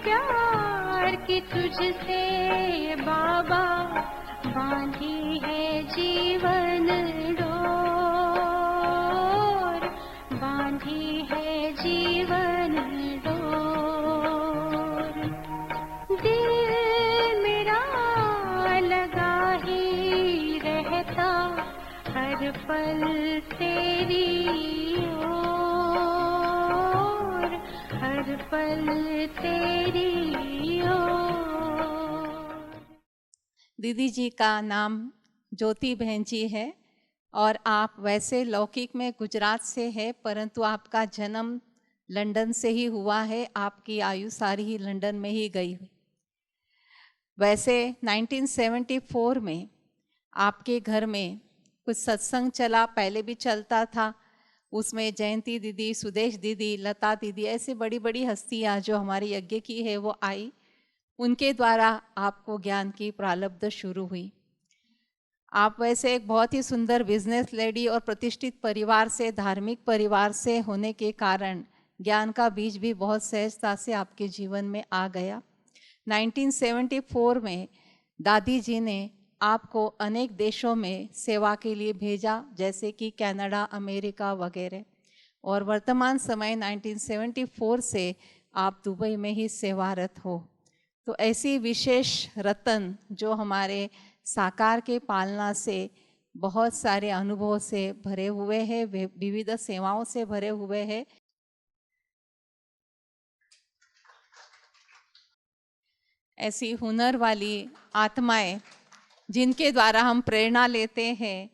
प्यार की तुझसे बाबा, बांधी है जीवन डोर, बांधी है जीवन डोर। दिल मेरा लगा ही रहता हर पल तेरी ओर, हर पल तेरी ओर। दीदी जी का नाम ज्योति बहन जी है और आप वैसे लौकिक में गुजरात से है, परंतु आपका जन्म लंदन से ही हुआ है। आपकी आयु सारी ही लंदन में ही गई हुई। वैसे 1974 में आपके घर में कुछ सत्संग चला, पहले भी चलता था। उसमें जयंती दीदी, सुदेश दीदी, लता दीदी, ऐसी बड़ी बड़ी हस्तियाँ जो हमारी यज्ञ की है वो आई। उनके द्वारा आपको ज्ञान की प्रारब्ध शुरू हुई। आप वैसे एक बहुत ही सुंदर बिजनेस लेडी और प्रतिष्ठित परिवार से, धार्मिक परिवार से होने के कारण ज्ञान का बीज भी बहुत सहजता से आपके जीवन में आ गया। 1974 में दादी जी ने आपको अनेक देशों में सेवा के लिए भेजा, जैसे कि कनाडा, अमेरिका वगैरह। और वर्तमान समय 1974 से आप दुबई में ही सेवारत हो। तो ऐसी विशेष रतन जो हमारे साकार के पालना से बहुत सारे अनुभवों से भरे हुए हैं, विविध सेवाओं से भरे हुए हैं। ऐसी हुनर वाली आत्माएं जिनके द्वारा हम प्रेरणा लेते हैं,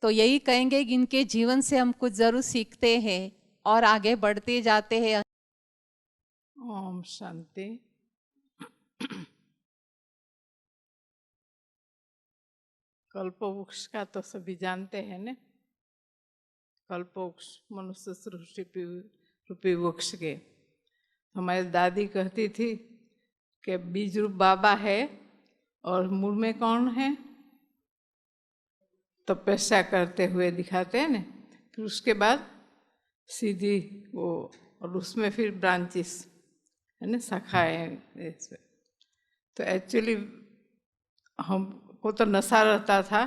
तो यही कहेंगे कि इनके जीवन से हम कुछ जरूर सीखते हैं और आगे बढ़ते जाते हैं। ओम शांति। कल्पवृक्ष का तो सभी जानते हैं ना। कल्पवृक्ष मनुष्य सृष्टि रूपी वृक्ष के। हमारी दादी कहती थी कि बीज रूप बाबा है और मूल में कौन है, तपस्या करते हुए दिखाते हैं ना। फिर उसके बाद सीधी वो, और उसमें फिर ब्रांचेस है ना, शाखाएं। तो एक्चुअली हमको तो नशा रहता था।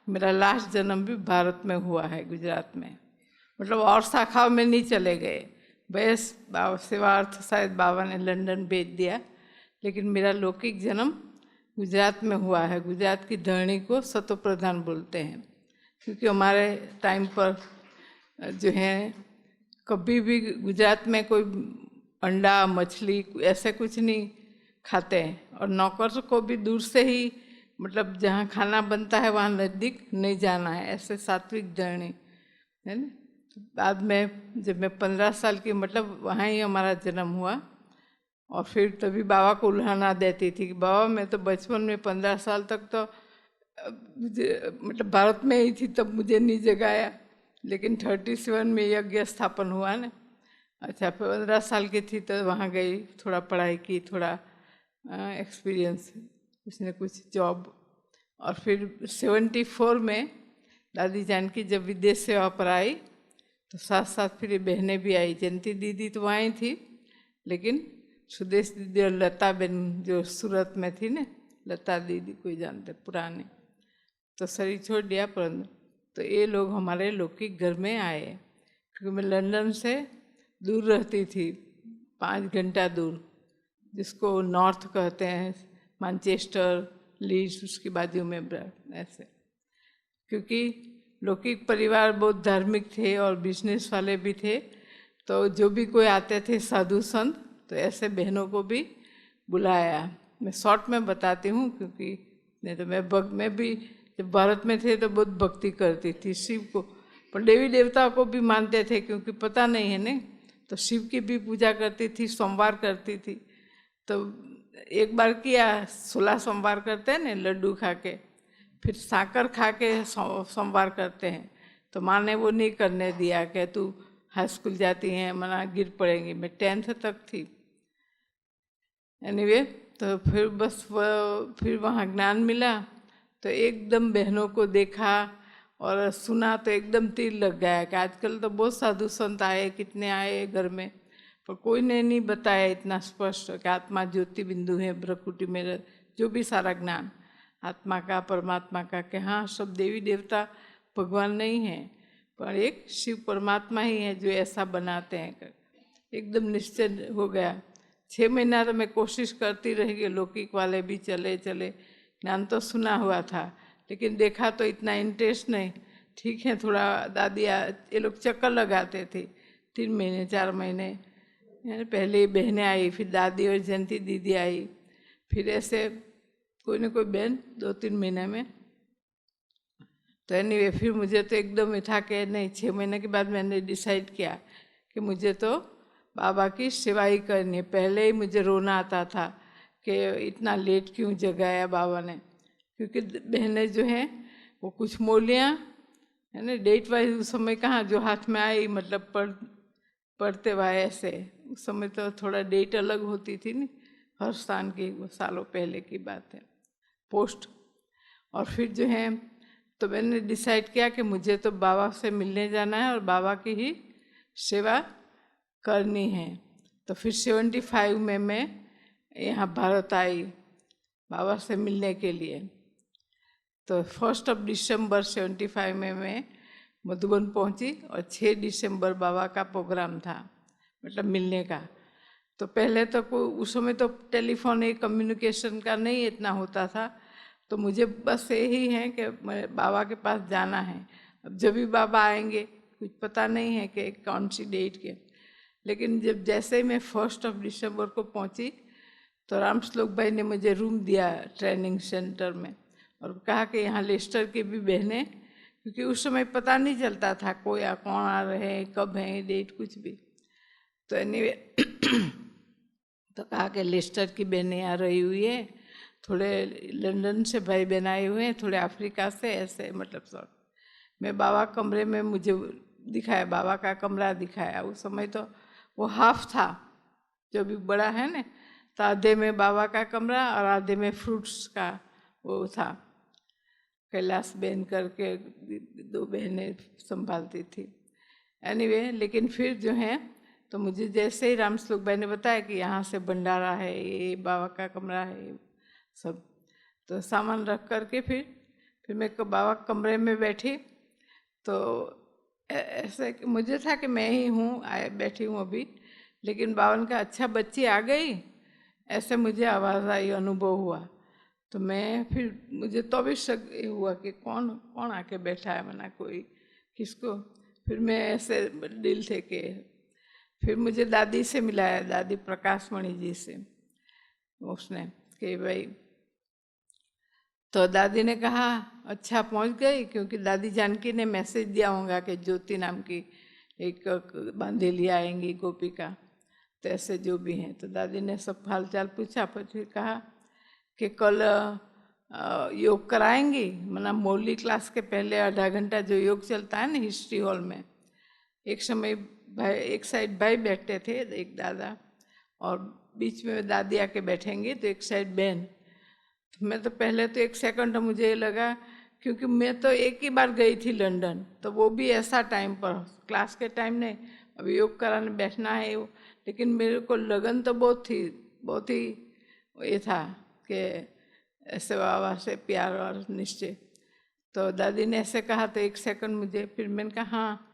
मेरा लास्ट जन्म भी भारत में हुआ है, गुजरात में। मतलब और शाखाओं में नहीं चले गए। बस सेवार्थ शायद बाबा ने लंदन भेज दिया, लेकिन मेरा लौकिक जन्म गुजरात में हुआ है। गुजरात की धरणी को सतो प्रधान बोलते हैं, क्योंकि हमारे टाइम पर जो है कभी भी गुजरात में कोई अंडा मछली ऐसे कुछ नहीं खाते हैं। और नौकर को भी दूर से ही, मतलब जहाँ खाना बनता है वहाँ नज़दीक नहीं जाना है, ऐसे सात्विक धरणी है ना। बाद में जब मैं 15 साल की, मतलब वहाँ ही हमारा जन्म हुआ। और फिर तभी बाबा को उल्हाना देती थी कि बाबा मैं तो बचपन में 15 साल तक तो मुझे, मतलब भारत में ही थी, तब मुझे नहीं जगाया। लेकिन 37 में यज्ञ स्थापन हुआ ना। अच्छा, 15 साल की थी तो वहाँ गई, थोड़ा पढ़ाई की, थोड़ा एक्सपीरियंस, कुछ न कुछ जॉब। और फिर 74 में दादी जानकी जब विदेश सेवा पर आई तो साथ साथ फिर बहनें भी आई। जयंती दीदी तो वहाँ ही थी, लेकिन सुदेश दीदी और लता बहन जो सूरत में थी ना, लता दीदी कोई जानते पुराने, तो शरीर छोड़ दिया। परंतु तो ये लोग हमारे लौकिक घर में आए, क्योंकि मैं लंदन से दूर रहती थी, 5 घंटा दूर, जिसको नॉर्थ कहते हैं, मैनचेस्टर, लीड्स, उसकी बाजू में ऐसे। क्योंकि लौकिक परिवार बहुत धार्मिक थे और बिजनेस वाले भी थे, तो जो भी कोई आते थे साधु संत, तो ऐसे बहनों को भी बुलाया। मैं शॉर्ट में बताती हूँ, क्योंकि नहीं तो मैं भी जब भारत में थे तो बहुत भक्ति करती थी शिव को, पर देवी देवताओं को भी मानते थे, क्योंकि पता नहीं है ना, तो शिव की भी पूजा करती थी, सोमवार करती थी। तो एक बार किया, 16 सोमवार करते हैं ना लड्डू खा के, फिर साकर खा के सोमवार करते हैं। तो माँ ने वो नहीं करने दिया कि तू हाई स्कूल जाती हैं, मना गिर पड़ेंगी। मैं 10th तक थी। एनीवे, तो फिर बस फिर वहाँ ज्ञान मिला, तो एकदम बहनों को देखा और सुना तो एकदम तीर लग गया कि आजकल तो बहुत साधु संत आए, कितने आए घर में, पर कोई ने नहीं बताया इतना स्पष्ट कि आत्मा ज्योति बिंदु है, ब्रह्मकुटी में जो भी सारा ज्ञान आत्मा का, परमात्मा का, कि हाँ सब देवी देवता भगवान नहीं है, पर एक शिव परमात्मा ही है जो ऐसा बनाते हैं। एकदम निश्चय हो गया। 6 महीना तो मैं कोशिश करती रही कि लौकिक वाले भी चले चले, ज्ञान तो सुना हुआ था लेकिन देखा तो इतना इंटरेस्ट नहीं। ठीक है, थोड़ा दादी ये लोग चक्कर लगाते थे, 3 महीने 4 महीने पहले बहनें आई, फिर दादी और जयंती दीदी आई, फिर ऐसे कोई ना कोई बहन 2-3 महीने में। तो एनीवे फिर मुझे तो एकदम ही था कि नहीं, 6 महीने के बाद मैंने डिसाइड किया कि मुझे तो बाबा की सेवा ही करनी है। पहले ही मुझे रोना आता था कि इतना लेट क्यों जगाया बाबा ने, क्योंकि बहनें जो हैं वो कुछ मौलियाँ है ना, डेट वाइज उस समय कहाँ जो हाथ में आई, मतलब पढ़ते हुए ऐसे, उस समय तो थोड़ा डेट अलग होती थी नहीं, हर स्थान की, वो सालों पहले की बात है, पोस्ट। और फिर जो है तो मैंने डिसाइड किया कि मुझे तो बाबा से मिलने जाना है और बाबा की ही सेवा करनी है। तो फिर 75 में मैं यहाँ भारत आई बाबा से मिलने के लिए। तो 1 दिसंबर 75 में मैं मधुबन पहुँची और 6 दिसंबर बाबा का प्रोग्राम था, मतलब मिलने का। तो पहले तो उस समय तो टेलीफोन एक कम्युनिकेशन का नहीं इतना होता था, तो मुझे बस यही है कि बाबा के पास जाना है। अब जब भी बाबा आएंगे कुछ पता नहीं है कि कौन सी डेट के, लेकिन जब जैसे ही मैं 1 दिसंबर को पहुंची तो रामश्लोक भाई ने मुझे रूम दिया ट्रेनिंग सेंटर में और कहा कि यहाँ लेस्टर की भी बहनें, क्योंकि उस समय पता नहीं चलता था कोई कौन आ रहे हैं, कब हैं, डेट कुछ भी। तो एनीवे तो कहा कि लेस्टर की बहनें आ रही हुई है, थोड़े लंदन से भाई बहन आए हुए हैं, थोड़े अफ्रीका से, ऐसे मतलब सब। मैं बाबा कमरे में मुझे दिखाया, बाबा का कमरा दिखाया। उस समय तो वो हाफ था, जो भी बड़ा है ना, तो आधे में बाबा का कमरा और आधे में फ्रूट्स का वो था। कैलाश बहन करके 2 बहनें संभालती थी। एनीवे लेकिन फिर जो है तो मुझे जैसे ही रामश्लोक भाई ने बताया कि यहाँ से भंडारा है, ये बाबा का कमरा है सब, तो सामान रख करके फिर मैं बाबा कमरे में बैठी। तो ऐसे मुझे था कि मैं ही हूँ बैठी हूँ अभी, लेकिन बाबा ने कहा अच्छा बच्ची आ गई, ऐसे मुझे आवाज़ आई, अनुभव हुआ। तो मैं फिर मुझे तो भी शक हुआ कि कौन आके बैठा है, मना कोई किसको। फिर मैं ऐसे दिल थे कि फिर मुझे दादी से मिलाया, दादी प्रकाश मणि जी से, उसने कि भाई, तो दादी ने कहा अच्छा पहुंच गई, क्योंकि दादी जानकी ने मैसेज दिया होगा कि ज्योति नाम की एक बांधेली आएंगी गोपिका, तो ऐसे जो भी हैं। तो दादी ने सब हालचाल पूछा, फिर कहा कि कल योग कराएंगी, मतलब मौली क्लास के पहले आधा घंटा जो योग चलता है ना हिस्ट्री हॉल में, एक समय भाई एक साइड भाई बैठते थे, एक दादा, और बीच में दादी आके बैठेंगे, तो एक साइड बहन। तो मैं तो पहले तो 1 सेकंड मुझे ये लगा, क्योंकि मैं तो एक ही बार गई थी लंदन, तो वो भी ऐसा टाइम पर, क्लास के टाइम नहीं, अभी योग कराने बैठना है वो। लेकिन मेरे को लगन तो बहुत ही ये था कि ऐसे बाबा से प्यार और निश्चय। तो दादी ने ऐसे कहा तो 1 सेकंड मुझे, फिर मैंने कहा हाँ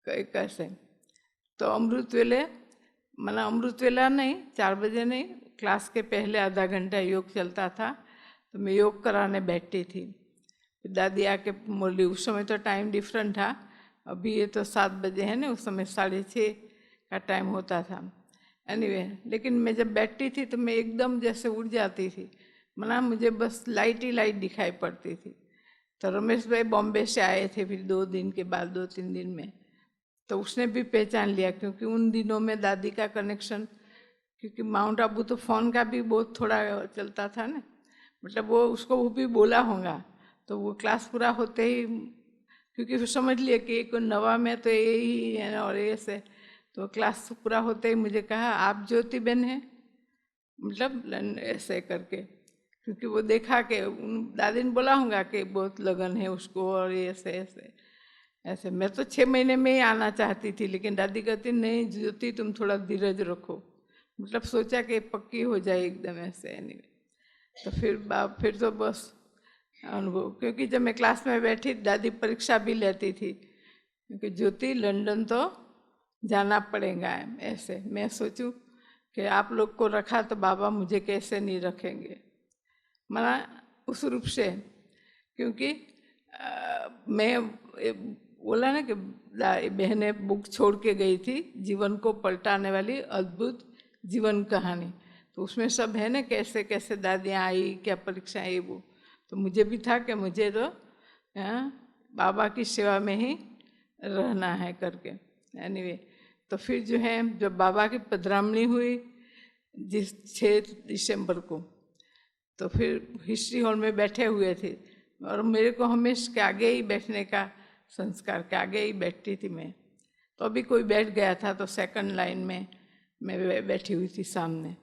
कैसे। तो अमृत वेले, मतलब अमृत वेला नहीं, 4 बजे नहीं, क्लास के पहले आधा घंटा योग चलता था, तो मैं योग कराने बैठती थी। फिर दादी आके बोली, उस समय तो टाइम डिफरेंट था, अभी ये तो 7 बजे है ना, उस समय 6:30 का टाइम होता था। एनीवे लेकिन मैं जब बैठती थी तो मैं एकदम जैसे उड़ जाती थी, मतलब मुझे बस लाइट ही लाइट दिखाई पड़ती थी। तो रमेश भाई बॉम्बे से आए थे फिर 2 दिन के बाद, 2-3 दिन में, तो उसने भी पहचान लिया, क्योंकि उन दिनों में दादी का कनेक्शन, क्योंकि माउंट आबू तो फ़ोन का भी बहुत थोड़ा चलता था ना, मतलब वो भी बोला होगा। तो वो क्लास पूरा होते ही, क्योंकि फिर समझ लिया कि एक नवा में तो यही है ना, और ऐसे तो क्लास पूरा होते ही मुझे कहा आप ज्योति बहन हैं, मतलब ऐसे करके, क्योंकि वो देखा कि दादी ने बोला होगा कि बहुत लगन है उसको और ऐसे ऐसे। ऐसे मैं तो 6 महीने में ही आना चाहती थी, लेकिन दादी कहती नहीं ज्योति तुम थोड़ा धीरज रखो, मतलब सोचा कि पक्की हो जाए एकदम ऐसे। एनीवे तो फिर तो बस अनुभव, क्योंकि जब मैं क्लास में बैठी दादी परीक्षा भी लेती थी, क्योंकि ज्योति लंदन तो जाना पड़ेगा। ऐसे मैं सोचूं कि आप लोग को रखा तो बाबा मुझे कैसे नहीं रखेंगे, मना उस रूप से, क्योंकि मैं बोला ना कि बहनें बुक छोड़ के गई थी, जीवन को पलटाने वाली अद्भुत जीवन कहानी, तो उसमें सब है ना कैसे कैसे दादियाँ आई, क्या परीक्षा आई, वो तो मुझे भी था कि मुझे तो बाबा की सेवा में ही रहना है करके। एनीवे तो फिर जो है जब बाबा की पधरामणी हुई जिस 6 दिसंबर को, तो फिर हिस्ट्री हॉल में बैठे हुए थे और मेरे को हमेशा के आगे ही बैठने का संस्कार, के आगे ही बैठती थी मैं, तो अभी कोई बैठ गया था तो सेकंड लाइन में मैं बैठी हुई थी सामने।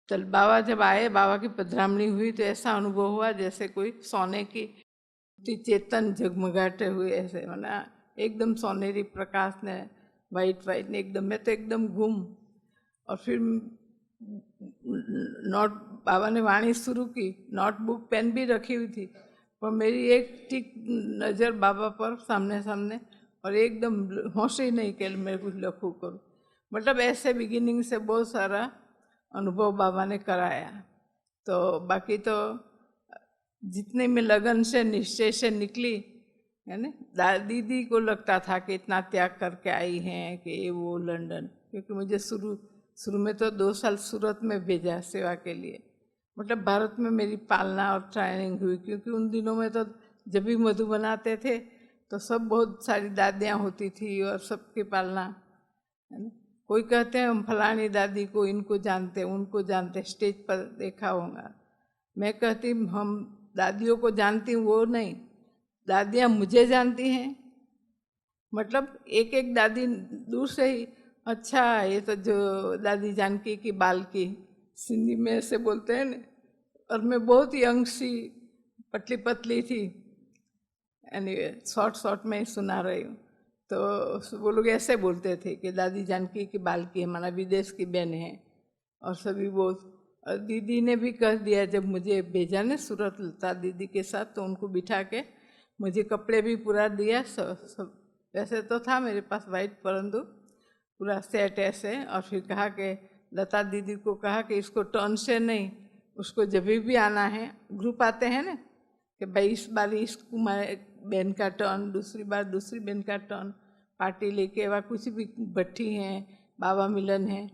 तो बाबा जब आए, बाबा की पधरामणी हुई तो ऐसा अनुभव हुआ जैसे कोई सोने की चेतन जगमगाते हुए, ऐसे माना एकदम सोनेरी प्रकाश ने वाइट ने एकदम, मैं तो एकदम गुम। और फिर बाबा ने वाणी शुरू की, नोटबुक पेन भी रखी हुई थी, पर मेरी एक टिक नज़र बाबा पर सामने सामने, और एकदम होश ही नहीं कि मैं कुछ लिखूँ करूँ, मतलब ऐसे बिगिनिंग से बहुत सारा अनुभव बाबा ने कराया। तो बाकी तो जितने में लगन से निश्चय से निकली है ना, दीदी को लगता था कि इतना त्याग करके आई हैं कि ये वो लंदन, क्योंकि मुझे शुरू में तो 2 साल सूरत में भेजा सेवा के लिए, मतलब भारत में मेरी पालना और ट्रेनिंग हुई, क्योंकि उन दिनों में तो जब भी मधु बनाते थे तो सब बहुत सारी दादियाँ होती थी और सबकी पालना है ना। कोई कहते हैं हम फलानी दादी को इनको जानते उनको जानते, स्टेज पर देखा होगा, मैं कहती हम दादियों को जानती हूँ वो नहीं, दादियाँ मुझे जानती हैं, मतलब एक एक दादी दूर से ही, अच्छा ये तो जो दादी जानकी की बाल की, सिंधी में ऐसे बोलते हैं ना, और मैं बहुत यंग सी पतली पतली थी। एनीवे शॉर्ट में ही सुना रही हूँ, तो वो लोग ऐसे बोलते थे कि दादी जानकी की बाल की है, माना विदेश की बहन है, और सभी बहुत। और दीदी ने भी कह दिया जब मुझे भेजा ने सूरत लता दीदी के साथ, तो उनको बिठा के मुझे कपड़े भी पूरा दिया, सब वैसे तो था मेरे पास वाइट, परंतु पूरा सेट ऐसे, और फिर कहा कि लता दीदी को कहा कि इसको टर्न से नहीं, उसको जब भी आना है, ग्रुप आते हैं ना कि भाई इस बार इस बहन का टर्न, दूसरी बार दूसरी बहन का टर्न, पार्टी लेके वह कुछ भी भट्टी हैं, बाबा मिलन है,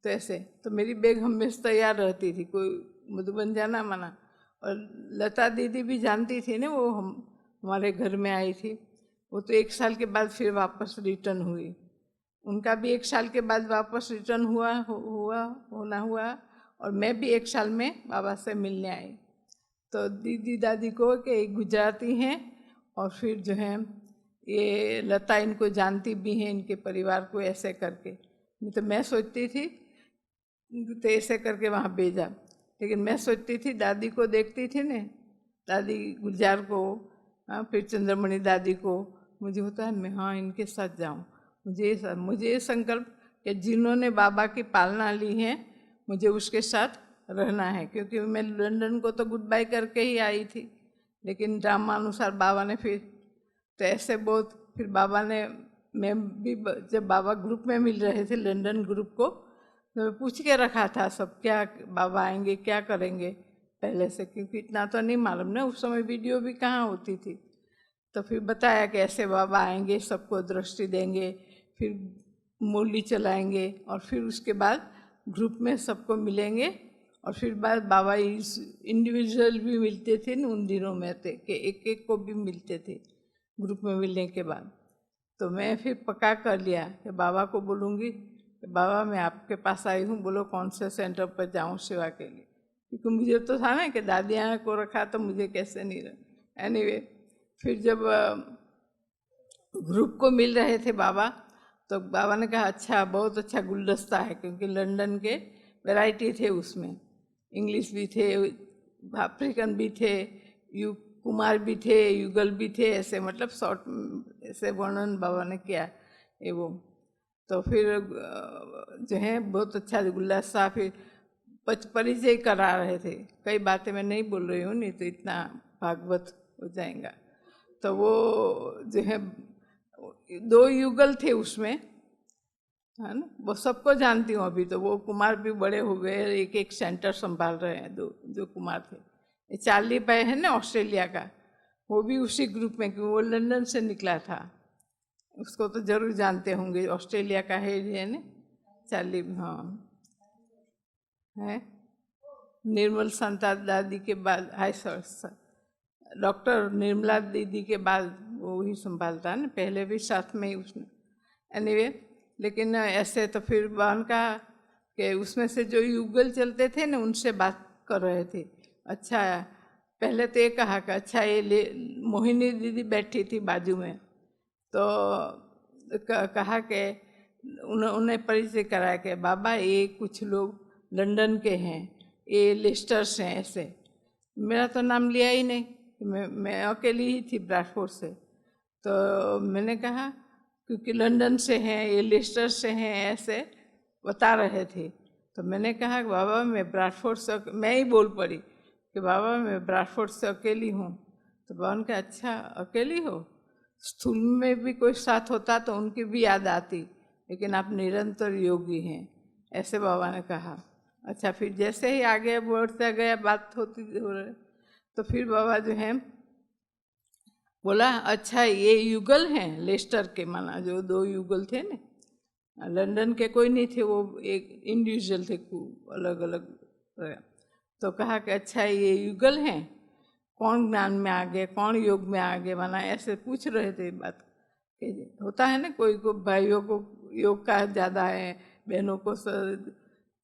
तो ऐसे तो मेरी बैग हमेशा तैयार रहती थी, कोई मधुबन जाना माना। और लता दीदी भी जानती थी ना, वो हमारे घर में आई थी, वो तो 1 साल के बाद फिर वापस रिटर्न हुई, उनका भी 1 साल के बाद वापस रिटर्न हुआ, और मैं भी 1 साल में बाबा से मिलने आई। तो दीदी दादी को कि गुजराती हैं, और फिर जो है ये लता इनको जानती भी हैं, इनके परिवार को, ऐसे करके। नहीं तो मैं सोचती थी तो ऐसे करके वहाँ भेजा, लेकिन मैं सोचती थी दादी को देखती थी ने, दादी गुलजार को, फिर चंद्रमणि दादी को, मुझे होता है मैं हाँ इनके साथ जाऊँ, मुझे ये संकल्प कि जिन्होंने बाबा की पालना ली है मुझे उसके साथ रहना है, क्योंकि मैं लंदन को तो गुड बाय करके ही आई थी, लेकिन ड्रामानुसार बाबा ने फिर तो ऐसे बहुत, फिर बाबा ने, मैं भी जब बाबा ग्रुप में मिल रहे थे लंदन ग्रुप को, तो पूछ के रखा था सब क्या बाबा आएंगे क्या करेंगे पहले से, क्योंकि इतना तो नहीं मालूम ना, उस समय वीडियो भी कहाँ होती थी। तो फिर बताया कि ऐसे बाबा आएंगे, सबको दृष्टि देंगे, फिर मुरली चलाएंगे, और फिर उसके बाद ग्रुप में सबको मिलेंगे, और फिर बाद बाबा इंडिविजुअल भी मिलते थे न, उन दिनों में थे कि एक एक को भी मिलते थे ग्रुप में मिलने के बाद। तो मैं फिर पक्का कर लिया कि बाबा को बोलूँगी कि बाबा मैं आपके पास आई हूँ, बोलो कौन से सेंटर पर जाऊँ सेवा के लिए, क्योंकि मुझे तो था ना कि दादियाँ को रखा तो मुझे कैसे नहीं रहा। एनीवे फिर जब ग्रुप को मिल रहे थे बाबा, तो बाबा ने कहा अच्छा बहुत अच्छा गुलदस्ता है, क्योंकि लंदन के वैरायटी थे उसमें, इंग्लिश भी थे, अफ्रीकन भी थे, कुमार भी थे, युगल भी थे, ऐसे मतलब शॉर्ट ऐसे वर्णन बाबा ने किया एवं। तो फिर जो है बहुत अच्छा गुल्ला साहब फिर परिचय करा रहे थे। कई बातें मैं नहीं बोल रही हूँ, नहीं तो इतना भागवत हो जाएगा। तो वो जो है 2 युगल थे उसमें, है ना, वो सबको जानती हूँ अभी। तो वो कुमार भी बड़े हो गए, एक एक सेंटर संभाल रहे हैं। जो कुमार थे, ये चार्ली पाए है ना ऑस्ट्रेलिया का, वो भी उसी ग्रुप में, क्योंकि वो लंदन से निकला था। उसको तो जरूर जानते होंगे, ऑस्ट्रेलिया का है ना चार्ली। हाँ है, निर्मल संता दादी के बाद, हाय सर, डॉक्टर निर्मला दीदी के बाद वो ही संभालता है ना, पहले भी साथ में ही उसने। एनीवे, लेकिन ऐसे तो फिर बहन का कि उसमें से जो युगल चलते थे ना, उनसे बात कर रहे थे। अच्छा, पहले तो ये कहा कि अच्छा ये मोहिनी दीदी बैठी थी बाजू में, तो कहा कि उन्हें परिचय कराया कि बाबा ये कुछ लोग लंदन के हैं, ये लेस्टर्स हैं। ऐसे मेरा तो नाम लिया ही नहीं, मैं अकेली ही थी ब्रैडफोर्ड से। तो मैंने कहा क्योंकि लंदन से हैं, ये लेस्टर से हैं, ऐसे बता रहे थे। तो मैंने कहा कि बाबा मैं ब्रैडफोर्ड से, मैं ही बोल पड़ी कि बाबा मैं ब्रैडफोर्ड से अकेली हूँ। तो बाबा ने कहा अच्छा अकेली हो, स्थूल में भी कोई साथ होता तो उनकी भी याद आती, लेकिन आप निरंतर योगी हैं, ऐसे बाबा ने कहा। अच्छा, फिर जैसे ही आगे बढ़ता गया, बात होती हो रही, तो फिर बाबा जो है बोला अच्छा ये युगल हैं लेस्टर के, माना जो 2 युगल थे ना, लंदन के कोई नहीं थे, वो एक इंडिविजुअल थे, अलग अलग। तो कहा कि अच्छा ये युगल हैं, कौन ज्ञान में आगे, कौन योग में आगे, माना ऐसे पूछ रहे थे बात। होता है ना, कोई को भाइयों को योग का ज़्यादा है, बहनों को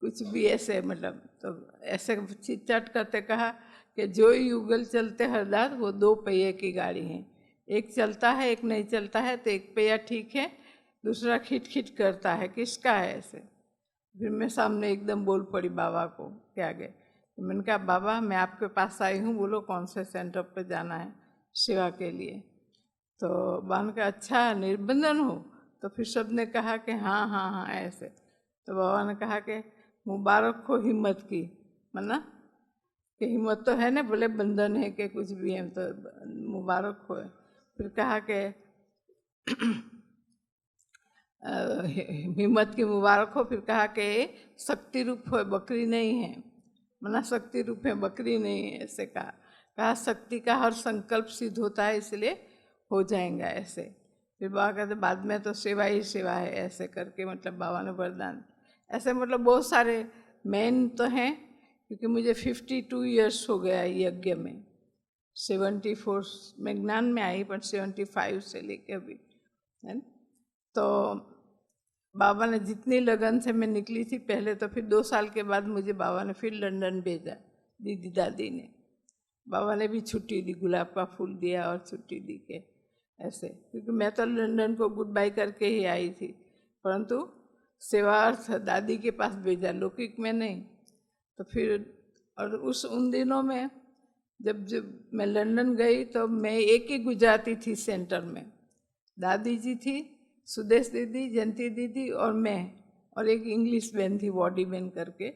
कुछ भी ऐसे, मतलब तो ऐसे चिट-चट करते कहा कि जो युगल चलते हरदास वो 2 पहिए की गाड़ी है, एक चलता है एक नहीं चलता है, तो एक पहिया ठीक है, दूसरा खिट खिट करता है, किसका है ऐसे। फिर मैं सामने एकदम बोल पड़ी बाबा को के आगे। तो मैंने कहा बाबा मैं आपके पास आई हूँ, बोलो कौन से सेंटर पर जाना है सेवा के लिए। तो बाबा ने कहा अच्छा निर्बंधन हो, तो फिर सब ने कहा कि हाँ हाँ हाँ ऐसे। तो बाबा ने कहा कि मुबारक हो हिम्मत की, मना कि हिम्मत तो है ना, बोले बंधन है कि कुछ भी है, तो मुबारक हो। फिर कहा कि हिम्मत की मुबारक हो। फिर कहा कि शक्ति रूप हो, बकरी नहीं है, मना शक्ति रूप है, बकरी नहीं है, ऐसे कहा शक्ति का हर संकल्प सिद्ध होता है, इसलिए हो जाएगा ऐसे। फिर बाबा कहते बाद में तो सेवा ही सेवा है, ऐसे करके मतलब बाबा ने वरदान ऐसे, मतलब बहुत सारे मेन तो हैं, क्योंकि मुझे 52 इयर्स हो गया यज्ञ में। 74 में ज्ञान में आई, पर 75 से लेके अभी है। तो बाबा ने जितनी लगन से मैं निकली थी पहले, तो फिर 2 साल के बाद मुझे बाबा ने फिर लंदन भेजा, दीदी दादी ने। बाबा ने भी छुट्टी दी, गुलाब का फूल दिया और छुट्टी दी के ऐसे, क्योंकि मैं तो लंदन को गुड बाय करके ही आई थी, परंतु सेवार्थ दादी के पास भेजा, लौकिक में नहीं। तो फिर और उन दिनों में जब मैं लंदन गई, तो मैं एक ही गुजराती थी सेंटर में, दादी जी थी, सुदेश दीदी, जयंती दीदी और मैं, और एक इंग्लिश बहन थी वॉडी बहन करके,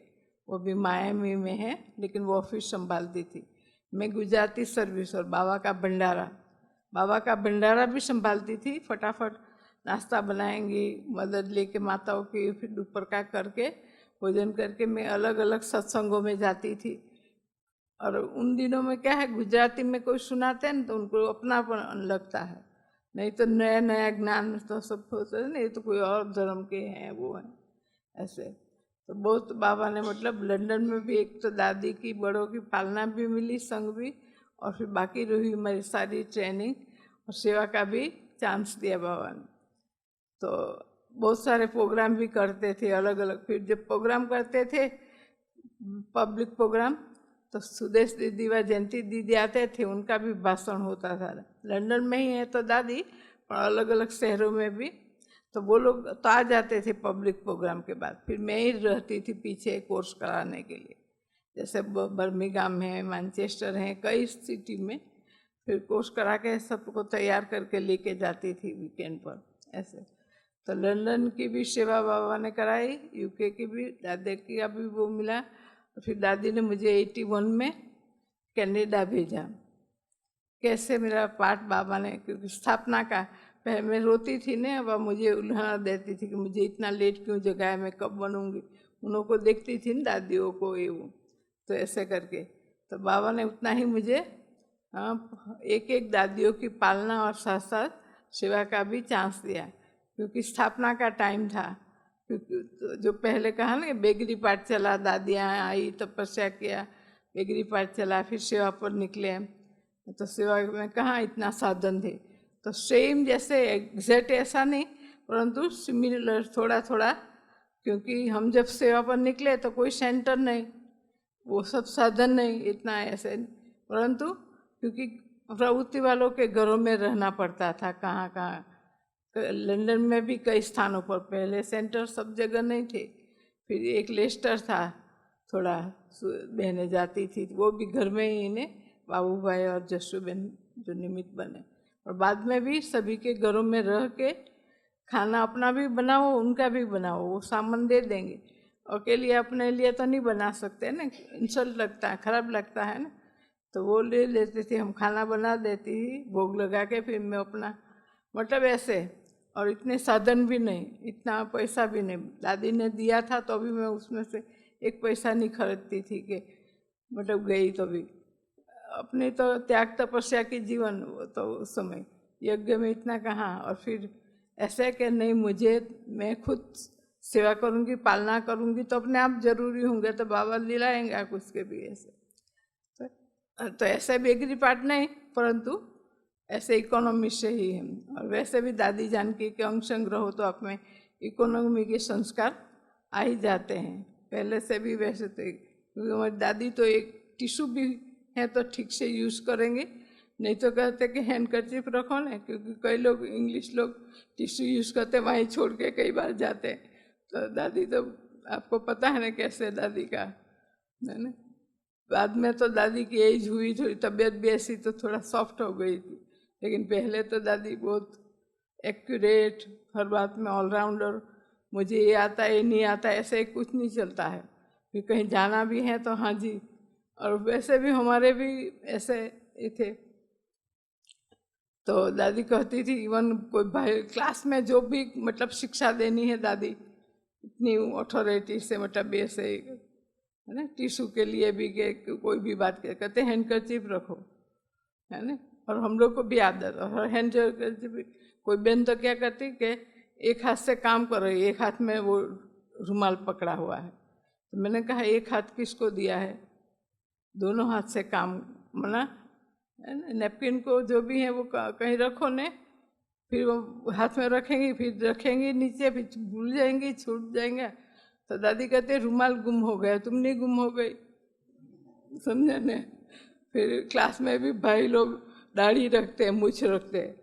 वो भी मायामी में है, लेकिन वो ऑफिस संभालती थी। मैं गुजराती सर्विस और बाबा का भंडारा भी संभालती थी। फटाफट नाश्ता बनाएंगी, मदद लेके माताओं की, फिर दोपहर का करके भोजन करके मैं अलग अलग सत्संगों में जाती थी। और उन दिनों में क्या है, गुजराती में कोई सुनाते हैं ना, तो उनको अपनापन लगता है, नहीं तो नया नया ज्ञान तो सब होता है, नहीं तो कोई और धर्म के हैं वो हैं ऐसे। तो बहुत बाबा ने मतलब लंदन में भी एक तो दादी की बड़ों की पालना भी मिली, संग भी, और फिर बाकी रही हमारी सारी ट्रेनिंग और सेवा का भी चांस दिया बाबा ने। तो बहुत सारे प्रोग्राम भी करते थे अलग अलग। फिर जब प्रोग्राम करते थे पब्लिक प्रोग्राम, तो सुदेश दीदी व जयंती दीदी आते थे, उनका भी भाषण होता था। लंदन में ही है तो दादी, पर अलग अलग शहरों में भी, तो वो लोग तो आ जाते थे पब्लिक प्रोग्राम के बाद। फिर मैं ही रहती थी पीछे कोर्स कराने के लिए, जैसे बर्मिंघम है, मैनचेस्टर है, कई सिटी में। फिर कोर्स करा के सबको तैयार करके लेके जाती थी वीकेंड पर ऐसे। तो लंदन की भी सेवा बाबा ने कराई, यूके की भी, दादी की अभी वो मिला। फिर दादी ने मुझे 81 में कनाडा भेजा। कैसे मेरा पाठ बाबा ने, क्योंकि स्थापना का पहले मैं रोती थी ना, अब मुझे उल्हाना देती थी कि मुझे इतना लेट क्यों जगाया, मैं कब बनूंगी। उन को देखती थी ना दादियों को, ये वो, तो ऐसे करके तो बाबा ने उतना ही मुझे एक एक दादियों की पालना और साथ साथ सेवा का भी चांस दिया, क्योंकि स्थापना का टाइम था। क्योंकि तो जो पहले कहा ना, बेगरी पाठ चला, दादियाँ आई, तपस्या किया, बेगरी पाठ चला, फिर सेवा पर निकले। तो सेवा में कहाँ इतना साधन थे, तो सेम जैसे एग्जैक्ट ऐसा नहीं, परंतु सिमिलर थोड़ा थोड़ा। क्योंकि हम जब सेवा पर निकले तो कोई सेंटर नहीं, वो सब साधन नहीं इतना ऐसे, परंतु क्योंकि प्रवृत्ति वालों के घरों में रहना पड़ता था। कहाँ कहाँ, लंदन में भी कई स्थानों पर पहले सेंटर सब जगह नहीं थे। फिर एक लेस्टर था, थोड़ा बहनें जाती थी, वो भी घर में ही इन्हें बाबू भाई और जसू बहन जो निमित्त बने। और बाद में भी सभी के घरों में रह के खाना अपना भी बनाओ, उनका भी बनाओ, वो सामान दे देंगे। अकेले अपने लिए तो नहीं बना सकते ना, इंसल्ट लगता है, खराब लगता है ना। तो वो ले लेते थे, हम खाना बना देती थी, भोग लगा के फिर मैं अपना, मतलब ऐसे। और इतने साधन भी नहीं, इतना पैसा भी नहीं, दादी ने दिया था तो अभी मैं उसमें से एक पैसा नहीं खरीदती थी कि मतलब गई तो भी। अपने तो त्याग तपस्या की जीवन, वो तो उस समय यज्ञ में इतना कहाँ। और फिर ऐसे कि नहीं, मैं खुद सेवा करूँगी, पालना करूँगी तो अपने आप जरूरी होंगे, तो बाबा दिलाएंगे कुछ के भी ऐसे। तो ऐसे बेगरी पाठ नहीं, परंतु ऐसे इकोनॉमी से ही है। और वैसे भी दादी जानकी के अंग संग्रह हो तो आप में इकोनॉमी के संस्कार आ ही जाते हैं पहले से भी। वैसे तो क्योंकि हमारी दादी तो एक टिश्यू भी है तो ठीक से यूज़ करेंगे, नहीं तो कहते कि हैंडकरचीफ रखो ना, क्योंकि कई लोग इंग्लिश लोग टिश्यू यूज़ करते वहीं छोड़ के कई बार जाते हैं। तो दादी तो आपको पता है ना कैसे दादी का है ना। बाद में तो दादी की एज हुई, थोड़ी तबीयत भी ऐसी तो थोड़ा सॉफ्ट हो गई थी, लेकिन पहले तो दादी बहुत एक्यूरेट, हर बात में ऑलराउंडर, मुझे ये आता है ये नहीं आता ऐसे कुछ नहीं चलता है। फिर कहीं जाना भी है तो हाँ जी। और वैसे भी हमारे भी ऐसे ये थे। तो दादी कहती थी इवन कोई भाई क्लास में जो भी मतलब शिक्षा देनी है, दादी इतनी अथॉरिटी से, मतलब ऐसे है ना, टिश्यू के लिए भी के कोई भी बात कहते हैंडकरचीफ रखो, है ना। और हम लोग को भी आदत, और हैंडकरचीफ कोई बहन तो क्या करती कि एक हाथ से काम कर रही है, एक हाथ में वो रुमाल पकड़ा हुआ है। तो मैंने कहा एक हाथ किसको दिया है, दोनों हाथ से काम, मना नैपकिन को जो भी है वो कहीं रखो ने, फिर वो हाथ में रखेंगी, फिर रखेंगी नीचे, फिर भूल जाएंगी, छूट जाएंगे। तो दादी कहते रुमाल गुम हो गया, तुम नहीं गुम हो गई, समझे ने। फिर क्लास में भी भाई लोग दाढ़ी रखते हैं, मूछ रखते हैं,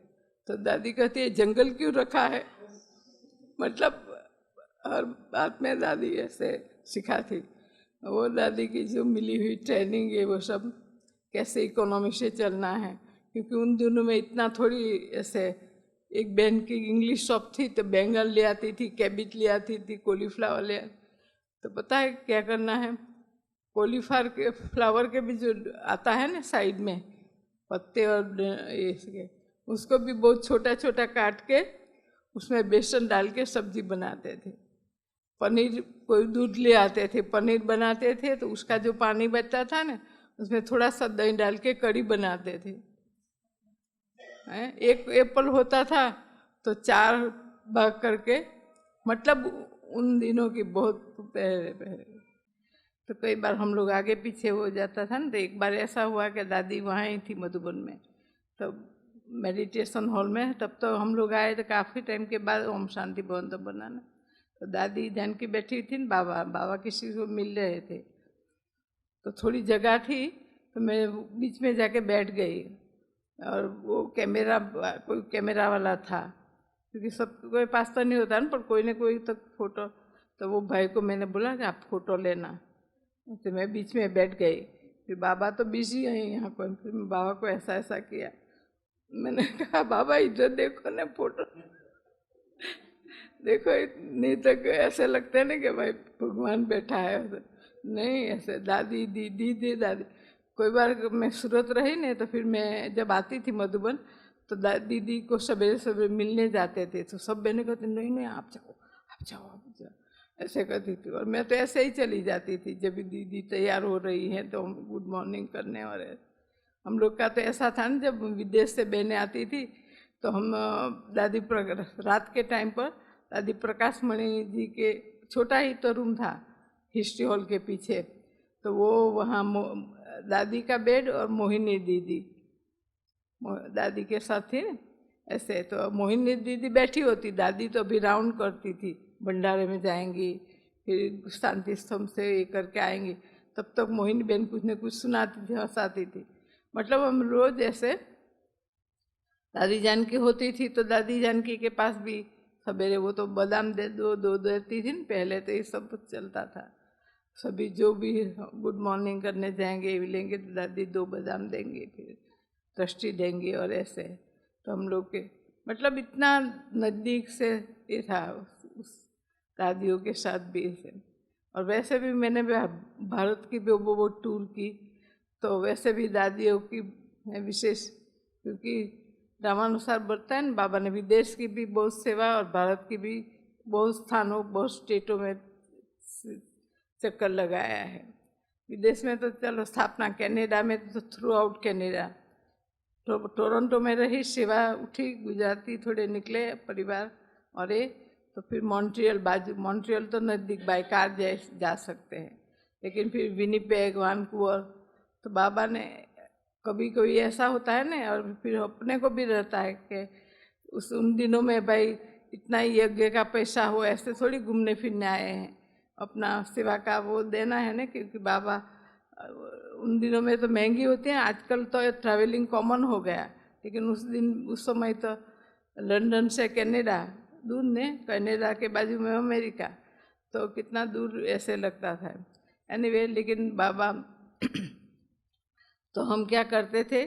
तो दादी कहती है जंगल क्यों रखा है। मतलब हर बात में दादी ऐसे सिखाती। वो दादी की जो मिली हुई ट्रेनिंग है, वो सब कैसे इकोनॉमी से चलना है, क्योंकि उन दिनों में इतना थोड़ी ऐसे। एक बहन की इंग्लिश शॉप थी तो बैंगन ले आती थी, कैबिज ले आती थी, कॉलीफ्लावर ले आती। तो पता है क्या करना है, कॉलीफ्लावर के भी जो आता है ना साइड में पत्ते और इसके, उसको भी बहुत छोटा छोटा काट के उसमें बेसन डाल के सब्जी बनाते थे। पनीर कोई दूध ले आते थे, पनीर बनाते थे, तो उसका जो पानी बचता था ना, उसमें थोड़ा सा दही डाल के कढ़ी बनाते थे। एक एप्पल होता था तो 4 भाग करके, मतलब उन दिनों की बहुत पहले। तो कई बार हम लोग आगे पीछे हो जाता था ना। तो एक बार ऐसा हुआ कि दादी वहाँ ही थी मधुबन में, तो मेडिटेशन हॉल में, तब तो हम लोग आए तो काफ़ी टाइम के बाद ओम शांति भवन तो बनाना। तो दादी जानकी बैठी थी न, बाबा किसी को मिल रहे थे, तो थोड़ी जगह थी तो मैं बीच में जाके बैठ गई। और वो कोई कैमरा वाला था, क्योंकि सबके पास तो नहीं होता ना, पर कोई ना कोई तो फोटो। तो वो भाई को मैंने बोला कि आप फोटो लेना, तो मैं बीच में बैठ गई। फिर बाबा तो बिजी हैं यहाँ पर, फिर मैं बाबा को ऐसा ऐसा किया। मैंने कहा बाबा इधर देखो ना फोटो, देखो नहीं तो ऐसे लगता है ना कि भाई भगवान बैठा है, नहीं ऐसे दादी दीदी दी दादी। कोई बार मैं सूरत रही नहीं तो फिर मैं जब आती थी मधुबन तो दीदी को सवेरे सवेरे मिलने जाते थे, तो सब बहनें कहते नहीं नहीं आप जाओ आप जाओ आप जाओ, ऐसे करती थी। और मैं तो ऐसे ही चली जाती थी, जब भी दीदी तैयार हो रही है तो गुड मॉर्निंग करने। और हम लोग का तो ऐसा था ना, जब विदेश से बहनें आती थी तो हम दादी रात के टाइम पर दादी प्रकाश मणि जी के छोटा ही तो रूम था हिस्ट्री हॉल के पीछे, तो वो वहाँ दादी का बेड और मोहिनी दीदी दादी के साथ थी ना ऐसे, तो मोहिनी दीदी बैठी होती, दादी तो अभी राउंड करती थी, भंडारे में जाएंगी फिर शांति स्तंभ से ये करके आएंगी, तब तक मोहिनी बहन कुछ न कुछ सुनाती थी हंसाती थी। मतलब हम रोज ऐसे दादी जानकी होती थी तो दादी जानकी के पास भी सवेरे वो तो बादाम दे दो देती थी न, पहले तो ये सब चलता था। सभी जो भी गुड मॉर्निंग करने जाएंगे लेंगे तो दादी 2 बादाम देंगे, फिर दृष्टि देंगे और ऐसे। तो हम लोग के मतलब इतना नज़दीक से ये था उस दादियों के साथ भी ऐसे। और वैसे भी मैंने भारत की भी वो टूर की, तो वैसे भी दादियों की विशेष, क्योंकि रामानुसार बढ़ता है ना, बाबा ने विदेश की भी बहुत सेवा और भारत की भी बहुत स्थानों बहुत स्टेटों में चक्कर लगाया है। विदेश में तो चलो स्थापना, कनाडा में तो थ्रू आउट कनाडा, टोरंटो में रही, सेवा उठी, गुजराती थोड़े निकले परिवार, और ये तो फिर मॉन्ट्रियल बाजू, मॉन्ट्रियल तो नज़दीक बाई कार जा सकते हैं, लेकिन फिर विनिपेग वैंकूवर। तो बाबा ने कभी कभी ऐसा होता है ना, और फिर अपने को भी रहता है कि उन दिनों में भाई इतना ही यज्ञ का पैसा हो, ऐसे थोड़ी घूमने फिरने आए हैं, अपना सेवा का वो देना है ना, क्योंकि बाबा उन दिनों में तो महंगी होती है, आजकल तो ट्रैवलिंग कॉमन हो गया, लेकिन उस समय तो लंदन से कनाडा दूर ने, कनाडा के बाजू में अमेरिका, तो कितना दूर ऐसे लगता था। एनीवे लेकिन बाबा तो हम क्या करते थे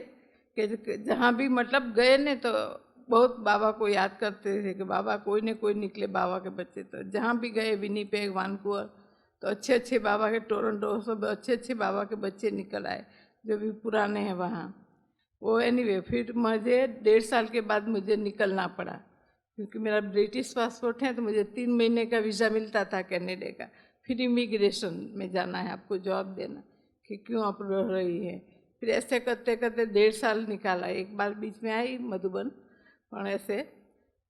कि जहाँ भी मतलब गए ने तो बहुत बाबा को याद करते थे कि बाबा कोई न कोई निकले बाबा के बच्चे। तो जहाँ भी गए विनिपेग वैंकूवर तो अच्छे अच्छे बाबा के, टोरंटो सब अच्छे अच्छे बाबा के बच्चे निकल आए जो भी पुराने हैं वहाँ। वो एनीवे फिर मुझे 1.5 साल के बाद मुझे निकलना पड़ा, क्योंकि मेरा ब्रिटिश पासपोर्ट है, तो मुझे 3 महीने का वीज़ा मिलता था कनाडा का। फिर इमिग्रेशन में जाना है, आपको जवाब देना कि क्यों आप रह रही है। फिर ऐसे करते करते 1.5 साल निकाला। एक बार बीच में आई मधुबन, और ऐसे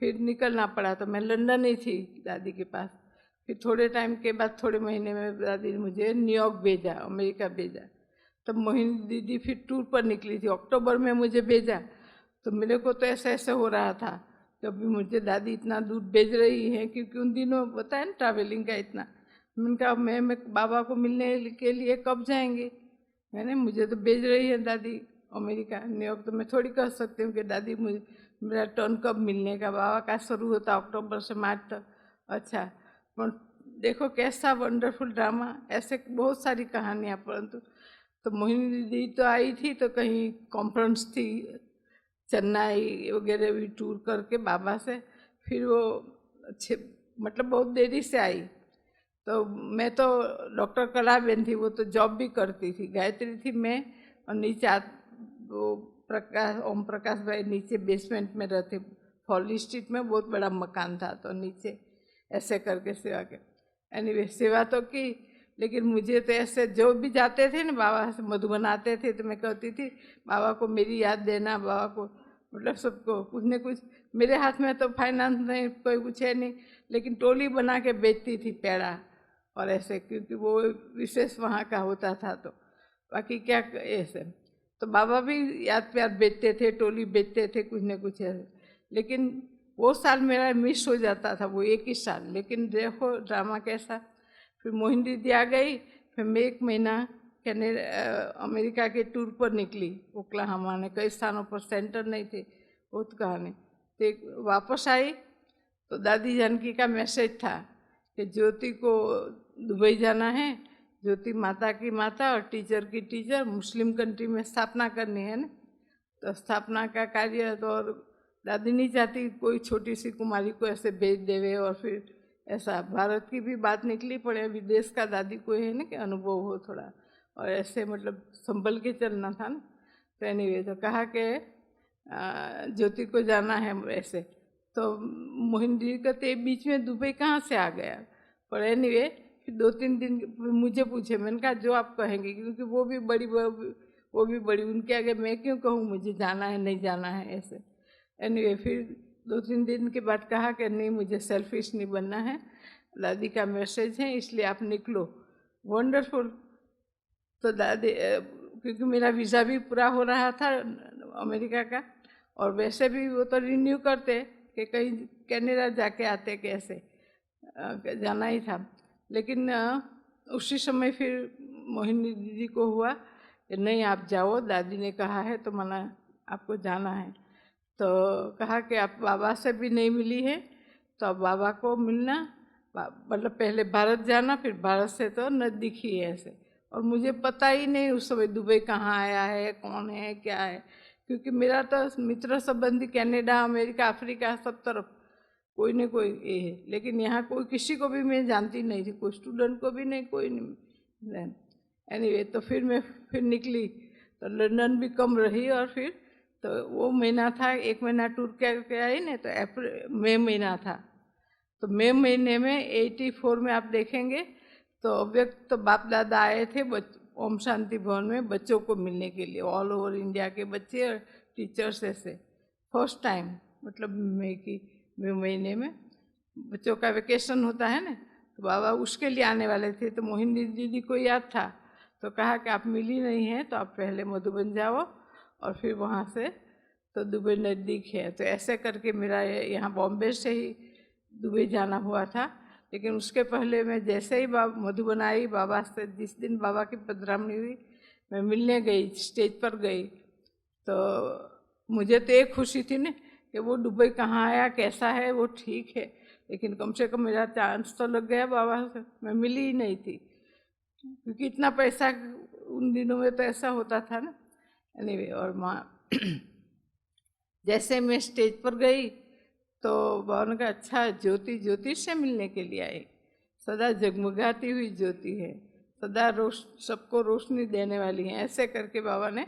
फिर निकलना पड़ा। तो मैं लंदन ही थी दादी के पास। फिर थोड़े टाइम के बाद, थोड़े महीने में दादी ने मुझे न्यूयॉर्क भेजा, अमेरिका भेजा। तब मोहिनी दीदी फिर टूर पर निकली थी, अक्टूबर में मुझे भेजा। तो मेरे को तो ऐसे ऐसे हो रहा था कि अभी मुझे दादी इतना दूर भेज रही है, क्योंकि उन दिनों पता है ना ट्रैवलिंग का इतना। मैंने कहा मैं बाबा को मिलने के लिए कब जाएंगे, है ना, मुझे तो भेज रही है दादी अमेरिका, न्यूयॉर्क, तो मैं थोड़ी कह सकती हूँ कि दादी मुझे मेरा टर्न कब मिलने का। बाबा का शुरू होता अक्टूबर से मार्च तक। अच्छा, पर देखो कैसा वंडरफुल ड्रामा, ऐसे बहुत सारी कहानियाँ। परंतु तो मोहिनी दीदी तो आई थी, तो कहीं कॉन्फ्रेंस थी चेन्नई वगैरह भी टूर करके बाबा से, फिर वो अच्छे मतलब बहुत देरी से आई। तो मैं तो डॉक्टर कलाबेन थी, वो तो जॉब भी करती थी, गायत्री थी मैं, और नीचे वो प्रकाश ओम प्रकाश भाई नीचे बेसमेंट में रहते, फॉली स्ट्रीट में बहुत बड़ा मकान था, तो नीचे ऐसे करके सेवा के। एनीवे सेवा तो की, लेकिन मुझे तो ऐसे जो भी जाते थे ना बाबा से मधुबन आते थे, तो मैं कहती थी बाबा को मेरी याद देना, बाबा को मतलब सबको कुछ न कुछ। मेरे हाथ में तो फाइनेंस नहीं, कोई कुछ है नहीं, लेकिन टोली बना के बेचती थी पेड़ा और ऐसे, क्योंकि वो विशेष वहाँ का होता था। तो बाकी क्या ऐसे तो बाबा भी याद प्यार बेचते थे, टोली बेचते थे, कुछ न कुछ ऐसे। लेकिन वो साल मेरा मिस हो जाता था, वो एक ही साल। लेकिन देखो ड्रामा कैसा। फिर मोहिनी दीदी आ गई, फिर मैं 1 महीना अमेरिका के टूर पर निकली। ओक्लाहोमा ने कई स्थानों पर, सेंटर नहीं थे, बहुत कहानी। तो वापस आई तो दादी जानकी का मैसेज था कि ज्योति को दुबई जाना है, ज्योति माता की माता और टीचर की टीचर, मुस्लिम कंट्री में स्थापना करनी है ना, तो स्थापना का कार्य तो, और दादी नहीं चाहती कोई छोटी सी कुमारी को ऐसे भेज देवे, और फिर ऐसा भारत की भी बात निकली पड़े, विदेश का दादी को है ना कि अनुभव हो थोड़ा, और ऐसे मतलब संभल के चलना था ना। तो एनीवे तो कहा कि ज्योति को जाना है ऐसे, तो मोहिनी जी कहते बीच में दुबई कहाँ से आ गया। पर एनीवे फिर 2-3 दिन मुझे पूछे, मैंने कहा जो आप कहेंगे, क्योंकि वो भी बड़ी उनके आगे मैं क्यों कहूँ मुझे जाना है नहीं जाना है ऐसे। एनीवे फिर 2-3 दिन के बाद कहा कि नहीं मुझे सेल्फिश नहीं बनना है, दादी का मैसेज है इसलिए आप निकलो। वंडरफुल। तो दादी, क्योंकि मेरा वीज़ा भी पूरा हो रहा था अमेरिका का, और वैसे भी वो तो रिन्यू करते कि कहीं कनाडा जाके आते कैसे, जाना ही था। लेकिन उसी समय फिर मोहिनी दीदी को हुआ कि नहीं आप जाओ, दादी ने कहा है तो मना, आपको जाना है। तो कहा कि आप बाबा से भी नहीं मिली है तो अब बाबा को मिलना, मतलब पहले भारत जाना, फिर भारत से तो नज़दीक ही है ऐसे। और मुझे पता ही नहीं उस समय दुबई कहाँ आया है, कौन है, क्या है, क्योंकि मेरा तो मित्र संबंधी कनाडा, अमेरिका, अफ्रीका सब तरफ कोई न कोई ये है, लेकिन यहाँ कोई किसी को भी मैं जानती नहीं थी, कोई स्टूडेंट को भी नहीं, कोई नहीं। एनीवे तो फिर मैं निकली, तो लंदन भी कम रही, और फिर तो वो महीना था, 1 महीना टूर करके आई ना, तो मई महीना था। तो मई महीने में 84 में आप देखेंगे तो अव्यक्त तो बाप दादा आए थे ओम शांति भवन में बच्चों को मिलने के लिए, ऑल ओवर इंडिया के बच्चे और टीचर्स ऐसे, फर्स्ट टाइम, मतलब मई महीने में बच्चों का वेकेशन होता है ना, तो बाबा उसके लिए आने वाले थे। तो मोहिनी दीदी को याद था, तो कहा कि आप मिली नहीं हैं तो आप पहले मधुबन जाओ और फिर वहाँ से तो दुबई नज़दीक है। तो ऐसे करके मेरा यहाँ बॉम्बे से ही दुबई जाना हुआ था। लेकिन उसके पहले मैं जैसे ही मधुबन आई, बाबा से जिस दिन बाबा की पधरामणी हुई, मैं मिलने गई, स्टेज पर गई, तो मुझे तो एक खुशी थी ना कि वो दुबई कहाँ आया, कैसा है, वो ठीक है, लेकिन कम से कम मेरा चांस तो लग गया बाबा से। मैं मिली ही नहीं थी क्योंकि इतना पैसा उन दिनों में तो ऐसा होता था ना। एनीवे, और माँ जैसे मैं स्टेज पर गई तो बाबा ने कहा अच्छा ज्योति ज्योतिष से मिलने के लिए आई, सदा जगमगाती हुई ज्योति है, सदा सबको रोशनी देने वाली है। ऐसे करके बाबा ने,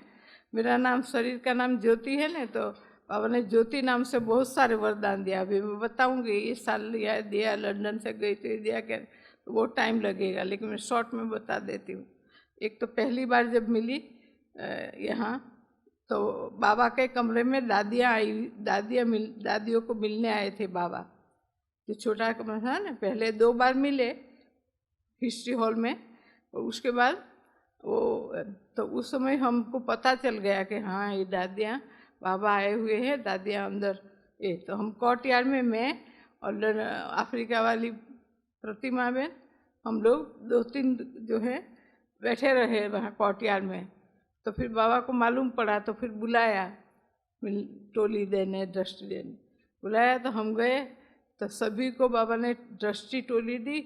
मेरा नाम, शरीर का नाम ज्योति है ना, तो बाबा ने ज्योति नाम से बहुत सारे वरदान दिया। अभी मैं बताऊंगी, इस साल दिया, लंदन से गई तो दिया क्या, तो वो टाइम लगेगा, लेकिन मैं शॉर्ट में बता देती हूँ। एक तो पहली बार जब मिली यहाँ, तो बाबा के कमरे में दादियाँ आई, दादियों को मिलने आए थे बाबा। जो छोटा कमरा था ना, पहले 2 बार मिले हिस्ट्री हॉल में, और उसके बाद वो, तो उस समय हमको पता चल गया कि हाँ ये दादियाँ, बाबा आए हुए हैं, दादियाँ अंदर। तो हम कोर्टयार्ड में, मैं और अफ्रीका वाली प्रतिमा में, हम लोग 2-3 जो है बैठे रहे वहाँ कोर्टयार्ड में। तो फिर बाबा को मालूम पड़ा, तो फिर बुलाया, टोली देने, दृष्टि देने बुलाया। तो हम गए, तो सभी को बाबा ने दृष्टि टोली दी,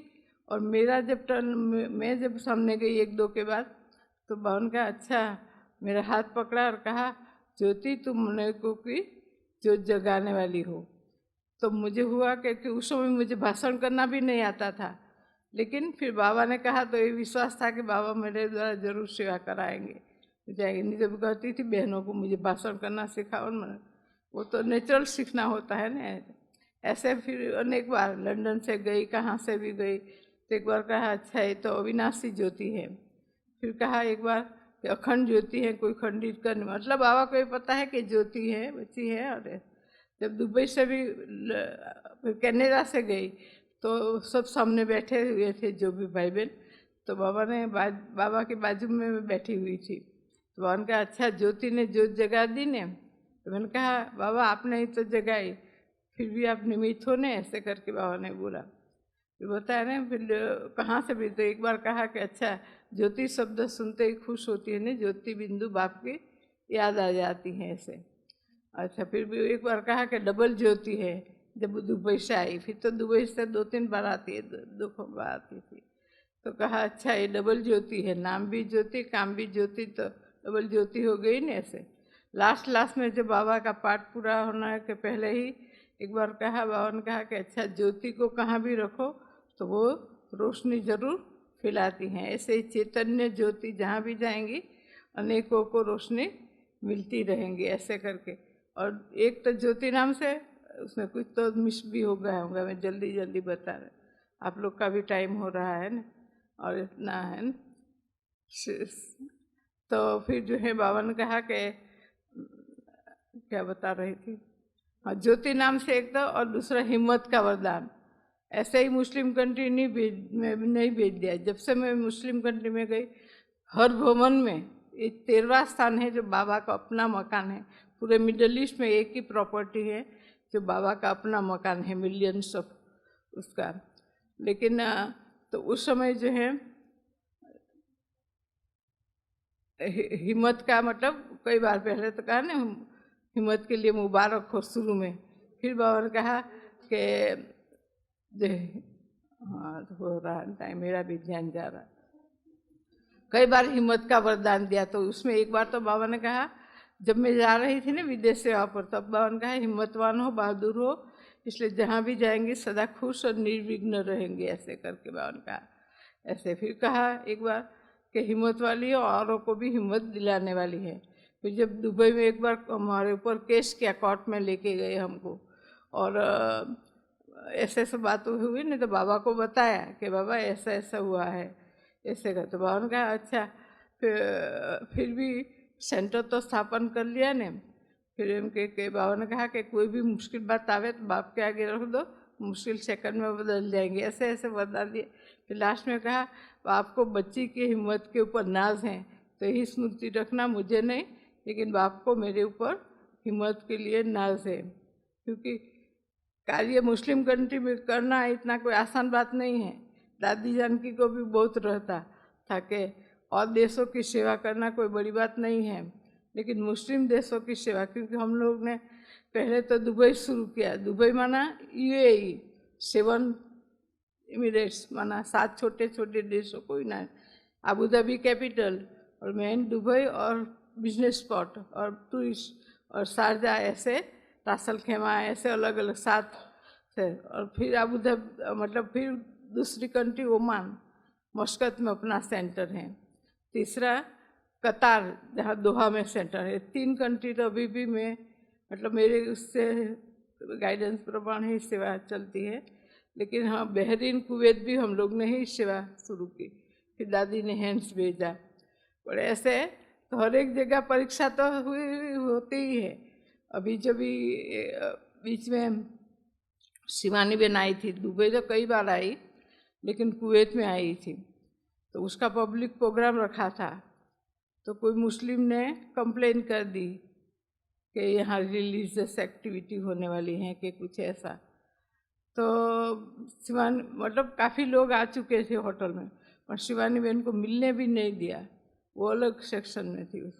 और मेरा जब टर्न, मैं जब सामने गई 1-2 के बाद, तो बाबा ने कहा अच्छा, मेरा हाथ पकड़ा और कहा ज्योति तुम मन को की ज्योत जगाने वाली हो। तो मुझे हुआ कि उस समय मुझे भाषण करना भी नहीं आता था, लेकिन फिर बाबा ने कहा तो ये विश्वास था कि बाबा मेरे द्वारा जरूर सेवा कराएंगे, जाएंगे। नहीं जब कहती थी बहनों को मुझे भाषण करना सिखाओ, वो तो नेचुरल सीखना होता है ना। ऐसे फिर अनेक बार लंदन से गई, कहाँ से भी गई, तो एक बार कहा अच्छा ये तो अविनाशी ज्योति है, फिर कहा एक बार कि अखंड ज्योति है, कोई खंडित करने, मतलब बाबा को ये पता है कि ज्योति है, बच्ची है। और जब दुबई से भी, कनाडा से गई, तो सब सामने बैठे हुए थे जो भी भाई बहन, तो बाबा के बाजू में मैं बैठी हुई थी। तो बाबा ने कहा अच्छा ज्योति ने ज्योत जगा दी ने, तो मैंने कहा बाबा आपने ही तो जगाई, फिर भी आप निमित्त हो ने, ऐसे करके बाबा ने बोला। फिर बताया ना, फिर कहाँ से भी, तो एक बार कहा कि अच्छा ज्योति शब्द सुनते ही खुश होती है ना, ज्योति बिंदु बाप की याद आ जाती है ऐसे। अच्छा, फिर भी एक बार कहा कि डबल ज्योति है, जब दुबई से आई, फिर तो दुबई से 2-3 बार आती है, 2 बार आती थी। तो कहा अच्छा ये डबल ज्योति है, नाम भी ज्योति काम भी ज्योति, तो डबल ज्योति हो गई ना। ऐसे लास्ट में जब बाबा का पाठ पूरा होना के पहले ही एक बार कहा, बाबा ने कहा कि अच्छा ज्योति को कहाँ भी रखो तो वो रोशनी जरूर फैलाती हैं। ऐसे ही चैतन्य ज्योति जहाँ भी जाएंगी अनेकों को रोशनी मिलती रहेंगी, ऐसे करके। और एक तो ज्योति नाम से उसमें कुछ तो मिस भी हो गया होगा, मैं जल्दी बता रहा, आप लोग का भी टाइम हो रहा है ना और इतना है ना। तो फिर जो है बाबा ने कहा कि क्या बता रही थी, हाँ ज्योति नाम से एक तो, और दूसरा हिम्मत का वरदान। ऐसे ही मुस्लिम कंट्री नहीं भेज दिया। जब से मैं मुस्लिम कंट्री में गई, हर भवन में ये 13वां स्थान है जो बाबा का अपना मकान है। पूरे मिडल ईस्ट में एक ही प्रॉपर्टी है जो बाबा का अपना मकान है, मिलियंस ऑफ उसका। लेकिन तो उस समय जो है हिम्मत का मतलब कई बार पहले तो कहा ना हिम्मत के लिए मुबारक हो शुरू में। फिर बाबा ने कहा कि हाँ तो हो रहा टाइम, मेरा भी ध्यान जा रहा। कई बार हिम्मत का वरदान दिया। तो उसमें एक बार तो बाबा ने कहा, जब मैं जा रही थी ना विदेश सेवा पर, तब बाबा ने कहा हिम्मतवान हो, बहादुर हो, इसलिए जहाँ भी जाएंगे सदा खुश और निर्विघ्न रहेंगे, ऐसे करके बाबा ने कहा। ऐसे फिर कहा एक बार कि हिम्मत वाली है, औरों को भी हिम्मत दिलाने वाली है। फिर जब दुबई में एक बार हमारे ऊपर केस किया, कोर्ट में लेके गए हमको, और ऐसे बात हुई नहीं, तो बाबा को बताया कि बाबा ऐसा हुआ है, ऐसे का। तो बाबा ने कहा अच्छा, फिर भी सेंटर तो स्थापन कर लिया ने। फिर उनके बाबा ने कहा कि कोई भी मुश्किल बात आवे तो बाप के आगे रख दो, मुश्किल सेकंड में बदल जाएंगे, ऐसे बता दिए। फिर लास्ट में कहा आपको बच्ची की हिम्मत के ऊपर नाज है, तो यही स्मृति रखना, मुझे नहीं लेकिन बाप को मेरे ऊपर हिम्मत के लिए नाज है। क्योंकि कार्य मुस्लिम कंट्री में करना इतना कोई आसान बात नहीं है। दादी जानकी को भी बहुत रहता था कि और देशों की सेवा करना कोई बड़ी बात नहीं है, लेकिन मुस्लिम देशों की सेवा, क्योंकि हम लोग ने पहले तो दुबई शुरू किया। दुबई माना UAE, 7 एमिरेट्स माना 7 छोटे छोटे देशों को ही ना, अबू धाबी कैपिटल और मेन दुबई और बिजनेस स्पॉट और टूरिस्ट और शारजा, ऐसे रासल खेमा, ऐसे अलग अलग 7 थे। और फिर अबू धाबी मतलब फिर दूसरी कंट्री ओमान, मस्कत में अपना सेंटर है। तीसरा कतार, जहाँ दोहा में सेंटर है। 3 कंट्री तो अभी भी मैं मतलब मेरे उससे गाइडेंस प्रमाण ही सेवा चलती है। लेकिन हाँ बहरीन कुवैत भी हम लोग ने ही सेवा शुरू की, फिर दादी ने हैंड्स भेजा। और ऐसे तो हर एक जगह परीक्षा तो होती ही है। अभी जब भी बीच में शिवानी बहन आई थी, दुबई तो कई बार आई लेकिन कुवैत में आई थी, तो उसका पब्लिक प्रोग्राम रखा था। तो कोई मुस्लिम ने कंप्लेन कर दी कि यहाँ रिलीजियस एक्टिविटी होने वाली है कि कुछ ऐसा। तो शिवानी मतलब काफ़ी लोग आ चुके थे होटल में, और शिवानी बहन को मिलने भी नहीं दिया, वो अलग सेक्शन में थी।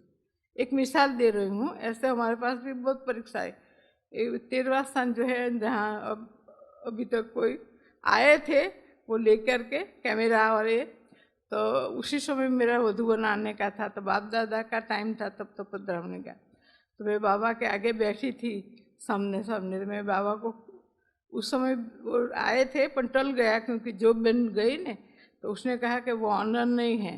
एक मिसाल दे रही हूँ, ऐसे हमारे पास भी बहुत परीक्षाएं। 13वां स्थान जो है जहाँ अभी तक कोई आए थे वो लेकर के कैमरा और ये, तो उसी समय मेरा वधू बनाने का था, तो बाप दादा का टाइम था तब तो 15 होने का। तो मैं बाबा के आगे बैठी थी सामने, तो मैं बाबा को उस समय वो आए थे पर टल गया, क्योंकि जो बन गई ने तो उसने कहा कि वो ऑनर नहीं है,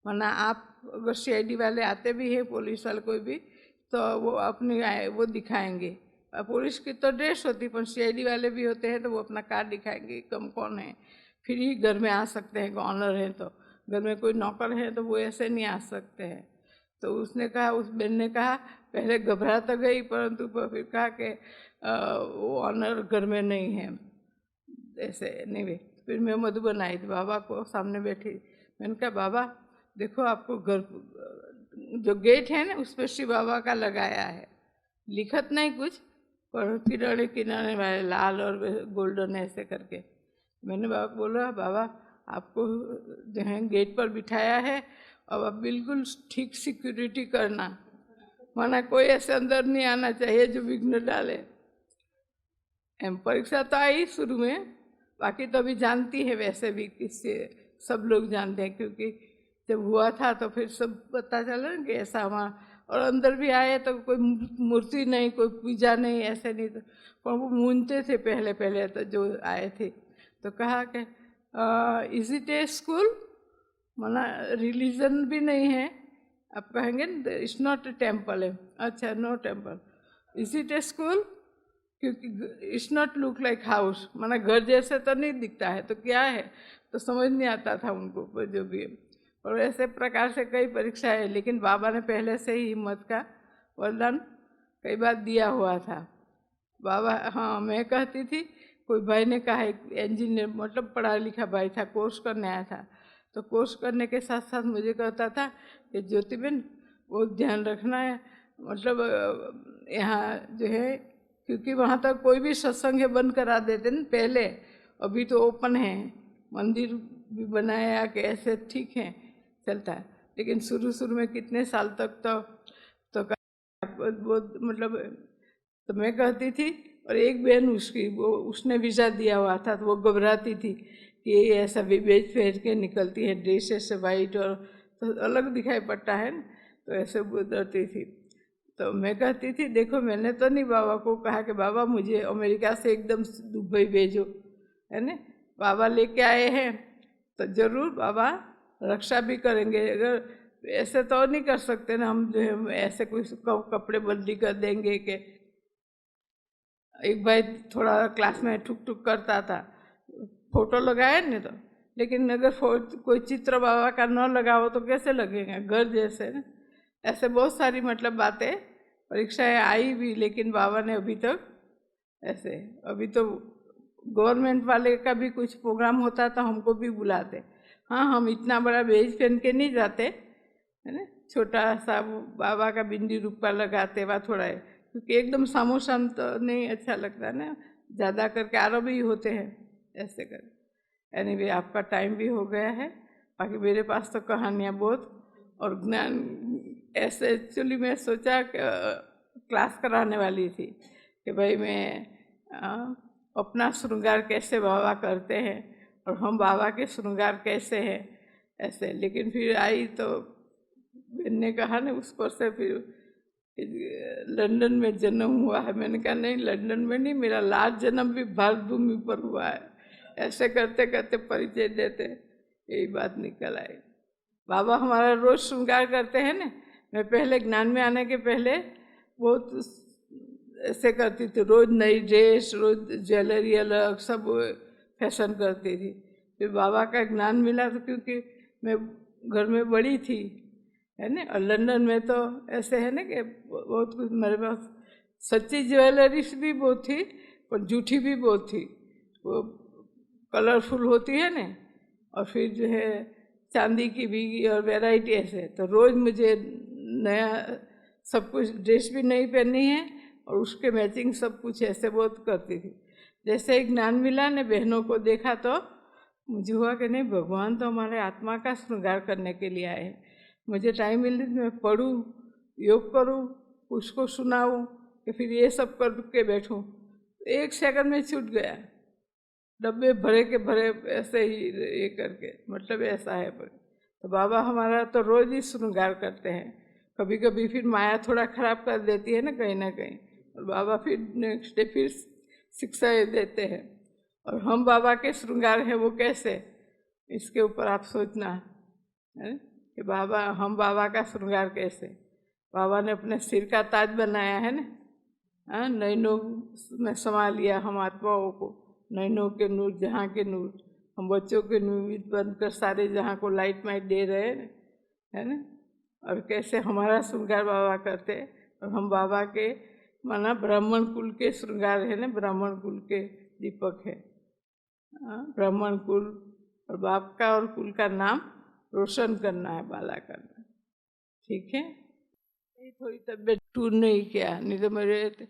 वरना आप अगर CID वाले आते भी हैं, पुलिस वाले कोई भी, तो वो अपनी वो दिखाएंगे। पुलिस की तो ड्रेस होती, पर CID वाले भी होते हैं तो वो अपना कार्ड दिखाएंगे कम कौन है, फिर ही घर में आ सकते हैं। ऑनर है तो घर में कोई नौकर है तो वो ऐसे नहीं आ सकते हैं। तो उसने कहा, उस बहन ने कहा, पहले घबरा तो गई परंतु फिर कहा कि वो ऑनर घर में नहीं है, ऐसे नहीं। फिर मैं मधुबन आई थी, बाबा को सामने बैठी, मैंने कहा बाबा देखो आपको घर जो गेट है ना उस पर शिव बाबा का लगाया है, लिखत नहीं कुछ, पर किनारे किनारे वाले लाल और गोल्डन ऐसे करके। मैंने बाबा को बोला बाबा आपको जो है गेट पर बिठाया है, अब आप बिल्कुल ठीक सिक्योरिटी करना, माना कोई ऐसे अंदर नहीं आना चाहिए जो विघ्न डाले। परीक्षा तो आई शुरू में, बाकी तो अभी जानती है वैसे भी किससे सब लोग जानते हैं, क्योंकि जब हुआ था तो फिर सब पता चला ना कि ऐसा हमारा। और अंदर भी आए तो कोई मूर्ति नहीं, कोई पूजा नहीं, ऐसे नहीं। तो पर वो मूंझते थे पहले पहले तो जो आए थे। तो कहा कि इज इट ए स्कूल, माना रिलीजन भी नहीं है। आप कहेंगे इट्स नॉट ए टेम्पल है, अच्छा no temple, is it a school, क्योंकि it's not look like house, माना घर जैसे तो नहीं दिखता है, तो क्या है, तो समझ नहीं आता था उनको जो भी है। और ऐसे प्रकार से कई परीक्षाएं है, लेकिन बाबा ने पहले से ही हिम्मत का वरदान कई बार दिया हुआ था। बाबा, हाँ मैं कहती थी, कोई भाई ने कहा, एक इंजीनियर मतलब पढ़ा लिखा भाई था, कोर्स करने आया था, तो कोर्स करने के साथ साथ मुझे कहता था कि ज्योति बहन बहुत ध्यान रखना है, मतलब यहाँ जो है, क्योंकि वहाँ तक कोई भी सत्संग है बंद करा देते न पहले, अभी तो ओपन है, मंदिर भी बनाया कि ऐसे ठीक है चलता है, लेकिन शुरू में कितने साल तक तो बहुत मतलब, तो मैं कहती थी। और एक बहन उसकी, वो उसने वीज़ा दिया हुआ था, तो वो घबराती थी कि ये ऐसा विभेद पहन के निकलती है, ड्रेस ऐसे वाइट और तो अलग दिखाई पड़ता है न, तो ऐसे वो डरती थी। तो मैं कहती थी, देखो मैंने तो नहीं बाबा को कहा कि बाबा मुझे अमेरिका से एकदम दुबई भेजो, है ना, बाबा लेके आए हैं तो जरूर बाबा रक्षा भी करेंगे। अगर ऐसे तो नहीं कर सकते ना हम, जो है ऐसे कोई कपड़े बदली कर देंगे कि एक भाई थोड़ा क्लास में ठुक ठुक करता था, फोटो लगाए नहीं तो, लेकिन अगर कोई चित्र बाबा का न लगाओ तो कैसे लगेगा, घर जैसे ना। ऐसे बहुत सारी मतलब बातें परीक्षाएं आई भी, लेकिन बाबा ने अभी तक ऐसे, अभी तो गवर्नमेंट वाले का भी कुछ प्रोग्राम होता तो हमको भी बुलाते। हाँ, हम इतना बड़ा बेज पहन के नहीं जाते, है ना, छोटा सा बाबा का बिंदी रूपा लगाते वा थोड़ा है, क्योंकि एकदम सामो साम तो नहीं अच्छा लगता ना, ज़्यादा करके आरब ही होते हैं ऐसे कर। एनीवे, आपका टाइम भी हो गया है, बाकी मेरे पास तो कहानियाँ बहुत और ज्ञान ऐसे। एक्चुअली मैं सोचा क्लास कराने वाली थी कि भाई मैं अपना श्रृंगार कैसे बाबा करते हैं और हम बाबा के श्रृंगार कैसे हैं ऐसे, लेकिन फिर आई तो मैंने कहा ना, उस पर से फिर लंदन में जन्म हुआ है। मैंने कहा नहीं, लंदन में नहीं, मेरा लास्ट जन्म भी भारत भूमि पर हुआ है। ऐसे करते करते परिचय देते यही बात निकल आई। बाबा हमारा रोज श्रृंगार करते हैं ना। मैं पहले ज्ञान में आने के पहले बहुत ऐसे करती थी, रोज नई ड्रेस, रोज ज्वेलरी अलग, सब फैशन करती थी। फिर बाबा का ज्ञान मिला तो, क्योंकि मैं घर में बड़ी थी, है ना, और लंदन में तो ऐसे है ना कि बहुत कुछ मेरे पास, सच्ची ज्वेलरीज भी बहुत थी पर झूठी भी बहुत थी, वो कलरफुल होती है ना, और फिर जो है चांदी की भी और वैरायटी ऐसे। तो रोज़ मुझे नया सब कुछ ड्रेस भी नहीं पहननी है और उसके मैचिंग सब कुछ ऐसे बहुत करती थी। जैसे एक ज्ञान मिला ने, बहनों को देखा तो मुझे हुआ कि नहीं, भगवान तो हमारे आत्मा का श्रृंगार करने के लिए आए हैं। मुझे टाइम मिले तो मैं पढ़ूँ, योग करूँ, उसको सुनाऊँ, कि फिर ये सब कर के बैठूँ। एक सेकंड में छूट गया, डब्बे भरे के भरे ऐसे ही ये करके, मतलब ऐसा है। तो बाबा हमारा तो रोज ही श्रृंगार करते हैं। कभी कभी फिर माया थोड़ा खराब कर देती है ना कहीं, और बाबा फिर नेक्स्ट डे फिर शिक्षा देते हैं। और हम बाबा के श्रृंगार हैं वो कैसे, इसके ऊपर आप सोचना है कि बाबा, हम बाबा का श्रृंगार कैसे। बाबा ने अपने सिर का ताज बनाया है ना, नैनों में समा लिया हम आत्माओं को, नैनों के नूर, जहाँ के नूर, हम बच्चों के नूर बनकर सारे जहाँ को लाइट माइट दे रहे हैं, है ना। और कैसे हमारा श्रृंगार बाबा करते, और हम बाबा के माना ब्राह्मण कुल के श्रृंगार है ना, ब्राह्मण कुल के दीपक है, ब्राह्मण कुल, और बाप का और कुल का नाम रोशन करना है, बाला करना, ठीक है। थोड़ी तबीयत टूर नहीं किया, नहीं तो मेरे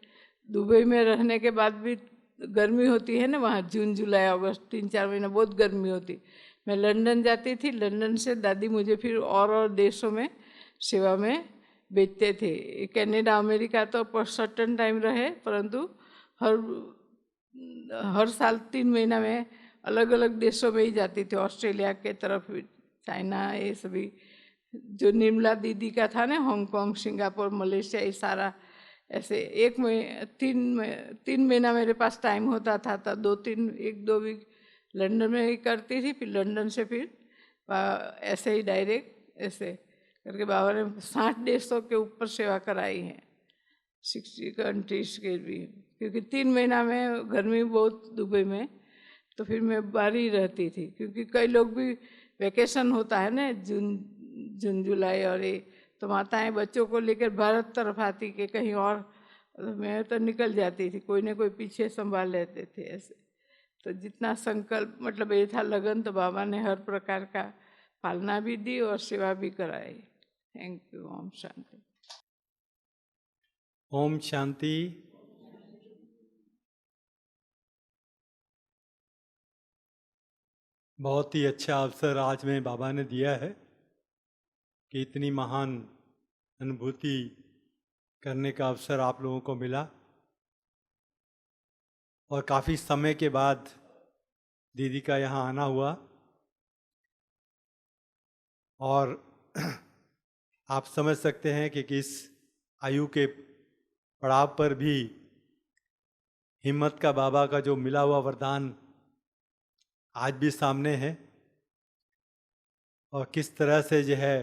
दुबई में रहने के बाद भी गर्मी होती है ना वहाँ, जून जुलाई अगस्त 3-4 महीने बहुत गर्मी होती। मैं लंदन जाती थी, लंदन से दादी मुझे फिर और देशों में सेवा में भेजते थे। कनाडा अमेरिका तो पर सर्टन टाइम रहे, परंतु हर साल 3 महीना में अलग अलग देशों में ही जाती थी, ऑस्ट्रेलिया के तरफ, चाइना, ये सभी। जो निर्मला दीदी का था ना, हांगकांग, सिंगापुर, मलेशिया, ये सारा ऐसे 3 महीना मेरे पास टाइम होता था, तो 1-2 वीक लंदन में ही करती थी, फिर लंदन से फिर ऐसे ही डायरेक्ट ऐसे करके बाबा ने 60 देशों के ऊपर सेवा कराई है, 60 कंट्रीज के भी। क्योंकि 3 महीना में गर्मी बहुत दुबई में, तो फिर मैं बाहर ही रहती थी, क्योंकि कई लोग भी वैकेशन होता है ना जून जुलाई, और ये तो माताएं बच्चों को लेकर भारत तरफ आती कि कहीं और, तो मैं तो निकल जाती थी, कोई ना कोई पीछे संभाल लेते थे ऐसे। तो जितना संकल्प, मतलब ये था लगन, तो बाबा ने हर प्रकार का पालना भी दी और सेवा भी कराई। Thank you. ओम शांति। ओम शांति। बहुत ही अच्छा अवसर आज में बाबा ने दिया है कि इतनी महान अनुभूति करने का अवसर आप लोगों को मिला, और काफ़ी समय के बाद दीदी का यहाँ आना हुआ। और आप समझ सकते हैं कि किस आयु के पड़ाव पर भी हिम्मत का बाबा का जो मिला हुआ वरदान आज भी सामने है, और किस तरह से जो है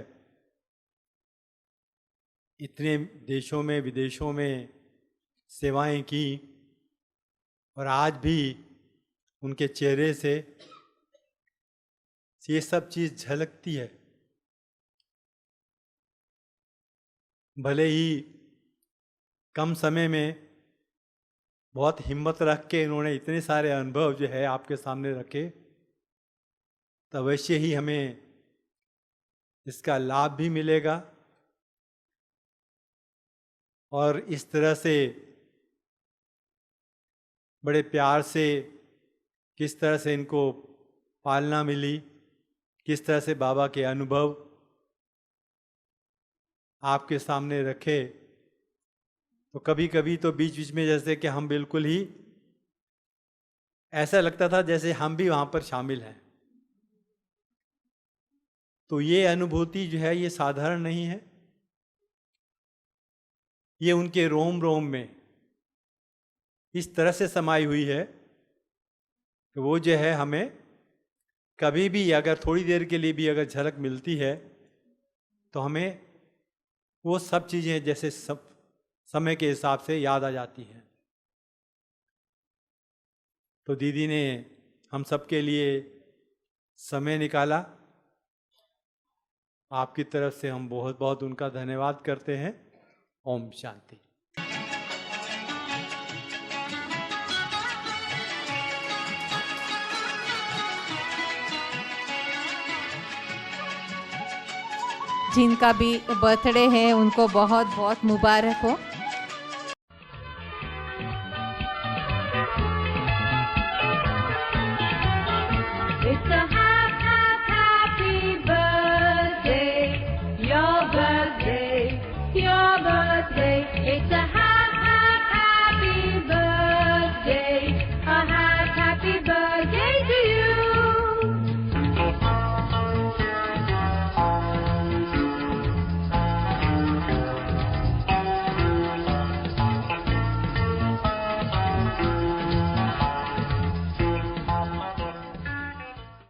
इतने देशों में विदेशों में सेवाएं की, और आज भी उनके चेहरे से ये सब चीज़ झलकती है। भले ही कम समय में बहुत हिम्मत रख के इन्होंने इतने सारे अनुभव जो है आपके सामने रखे, तो अवश्य ही हमें इसका लाभ भी मिलेगा। और इस तरह से बड़े प्यार से किस तरह से इनको पालना मिली, किस तरह से बाबा के अनुभव आपके सामने रखे, तो कभी कभी तो बीच बीच में जैसे कि हम बिल्कुल ही ऐसा लगता था जैसे हम भी वहाँ पर शामिल हैं। तो ये अनुभूति जो है ये साधारण नहीं है, ये उनके रोम रोम में इस तरह से समाई हुई है कि वो जो है हमें कभी भी अगर थोड़ी देर के लिए भी अगर झलक मिलती है तो हमें वो सब चीज़ें जैसे सब समय के हिसाब से याद आ जाती हैं। तो दीदी ने हम सब के लिए समय निकाला, आपकी तरफ से हम बहुत बहुत उनका धन्यवाद करते हैं। ओम शांति। जिनका भी बर्थडे है उनको बहुत बहुत मुबारक हो।